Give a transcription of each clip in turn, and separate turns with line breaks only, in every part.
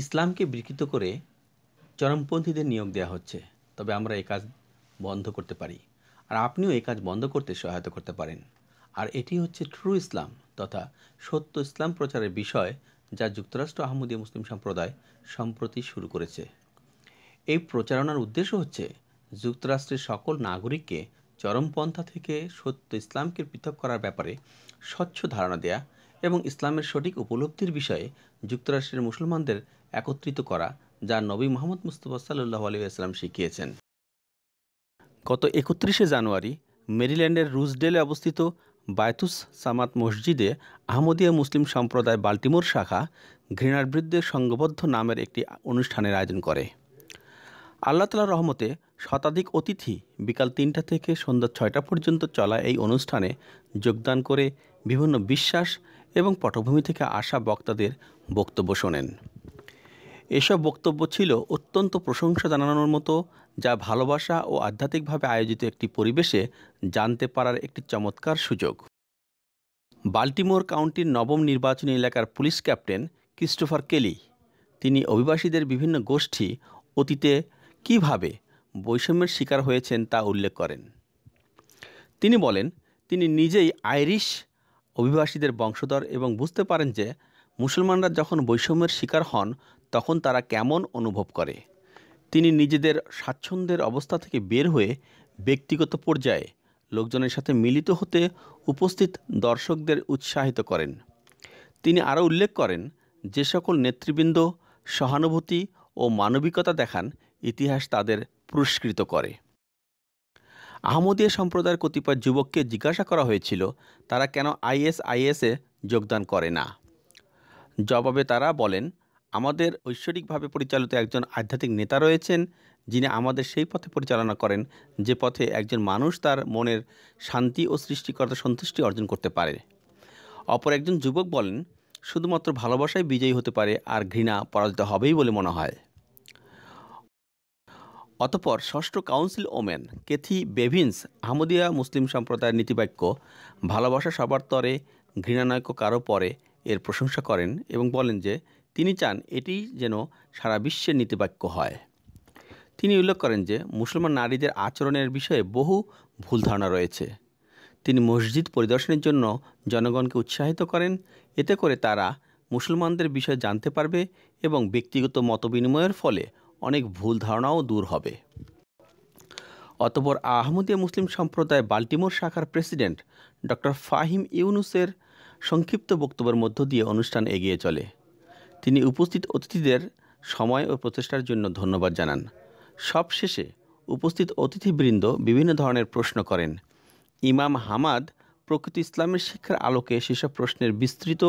ইসলামকে বিকৃত করে চরমপন্থীদের নিয়োগ দেওয়া হচ্ছে, তবে আমরা এই কাজ বন্ধ করতে পারি, আর আপনিও এই কাজ বন্ধ করতে সহায়তা করতে পারেন। আর এটি হচ্ছে ট্রু ইসলাম তথা সত্য ইসলাম প্রচারের বিষয়, যা যুক্তরাষ্ট্র আহমদীয়া মুসলিম সম্প্রদায় সম্প্রতি শুরু করেছে। এই প্রচারণার উদ্দেশ্য হচ্ছে যুক্তরাষ্ট্রের সকল নাগরিককে চরমপন্থা থেকে সত্য ইসলামকে পৃথক করার ব্যাপারে স্বচ্ছ ধারণা দেয়া এবং ইসলামের সঠিক উপলব্ধির বিষয়ে যুক্তরাষ্ট্রের মুসলমানদের একত্রিত করা, যা নবী মুহাম্মদ মুস্তাফা সাল্লাল্লাহু আলাইহি ওয়াসাল্লাম শিখিয়েছেন। গত 31শে জানুয়ারি মেরিল্যান্ডের রুজডেলে অবস্থিত বায়তুস সামাত মসজিদে আহমদীয়া মুসলিম সম্প্রদায় বাল্টিমোর শাখা ঘৃণার বিরুদ্ধে সংঘবদ্ধ নামের একটি অনুষ্ঠানের আয়োজন করে। আল্লাহ তাআলার রহমতে শতাধিক অতিথি বিকাল 3টা থেকে সন্ধ্যা 6টা পর্যন্ত চলা এই অনুষ্ঠানে যোগদান করে বিভিন্ন বিশ্বাস এবং পটভূমি থেকে আসা বক্তাদের বক্তব্য শোনেন। এসব বক্তব্য ছিল অত্যন্ত প্রশংসা জানানোর মতো, যা ভালোবাসা ও আধ্যাত্মিকভাবে আয়োজিত একটি পরিবেশে জানতে পারার একটি চমৎকার সুযোগ। বাল্টিমোর কাউন্টির নবম নির্বাচনী এলাকার পুলিশ ক্যাপ্টেন ক্রিস্টোফার কেলি তিনি অভিবাসীদের বিভিন্ন গোষ্ঠী অতীতে কীভাবে বৈষম্যের শিকার হয়েছেন তা উল্লেখ করেন। তিনি বলেন, তিনি নিজেই আইরিশ অভিবাসীদের বংশধর এবং বুঝতে পারেন যে মুসলমানরা যখন বৈষম্যের শিকার হন তখন তারা কেমন অনুভব করে। তিনি নিজেদের স্বাচ্ছন্দ্যের অবস্থা থেকে বের হয়ে ব্যক্তিগত পর্যায়ে লোকজনের সাথে মিলিত হতে উপস্থিত দর্শকদের উৎসাহিত করেন। তিনি আরও উল্লেখ করেন, যে সকল নেতৃবৃন্দ সহানুভূতি ও মানবিকতা দেখান, ইতিহাস তাদের পুরস্কৃত করে। আহমদীয়া সম্প্রদায়ের কতিপয় যুবককে জিজ্ঞাসা করা হয়েছিল তারা কেন আইএসআইএসে যোগদান করে না। জবাবে তারা বলেন, আমাদের ঐশ্বরিকভাবে পরিচালিত একজন আধ্যাত্মিক নেতা রয়েছেন, যিনি আমাদের সেই পথে পরিচালনা করেন যে পথে একজন মানুষ তার মনের শান্তি ও সৃষ্টিকর্তার সন্তুষ্টি অর্জন করতে পারে। অপর একজন যুবক বলেন, শুধুমাত্র ভালোবাসাই বিজয়ী হতে পারে, আর ঘৃণা পরাজিত হবেই বলে মনে হয়। অতঃপর ষষ্ঠ কাউন্সিল ওমেন কেথি বেভিন্স আহমদীয়া মুসলিম সম্প্রদায়ের নীতিবাক্য ভালোবাসা সবার তরে, ঘৃণানৈক্য কারো পরে এর প্রশংসা করেন এবং বলেন যে তিনি চান এটি যেন সারা বিশ্বের নীতিবাক্য হয়। তিনি উল্লেখ করেন যে মুসলমান নারীদের আচরণের বিষয়ে বহু ভুল ধারণা রয়েছে। তিনি মসজিদ পরিদর্শনের জন্য জনগণকে উৎসাহিত করেন, এতে করে তারা মুসলমানদের বিষয়ে জানতে পারবে এবং ব্যক্তিগত মতবিনিময়ের ফলে অনেক ভুল ধারণাও দূর হবে। অতঃপর আহমদীয়া মুসলিম সম্প্রদায় বাল্টিমোর শাখার প্রেসিডেন্ট ডক্টর ফাহিম ইউনুসের সংক্ষিপ্ত বক্তব্যের মধ্য দিয়ে অনুষ্ঠান এগিয়ে চলে। তিনি উপস্থিত অতিথিদের সময় ও প্রচেষ্টার জন্য ধন্যবাদ জানান। সবশেষে উপস্থিত অতিথিবৃন্দ বিভিন্ন ধরনের প্রশ্ন করেন। ইমাম হামাদ প্রকৃত ইসলামের শিক্ষার আলোকে সেসব প্রশ্নের বিস্তৃত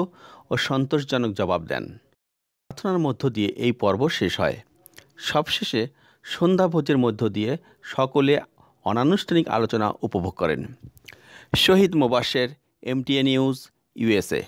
ও সন্তোষজনক জবাব দেন। প্রার্থনার মধ্য দিয়ে এই পর্ব শেষ হয়। সবশেষে সন্ধ্যাভোজের মধ্য দিয়ে সকলে অনানুষ্ঠানিক আলোচনা উপভোগ করেন। শহীদ মোবাশ্বের, MTA নিউজ, USA।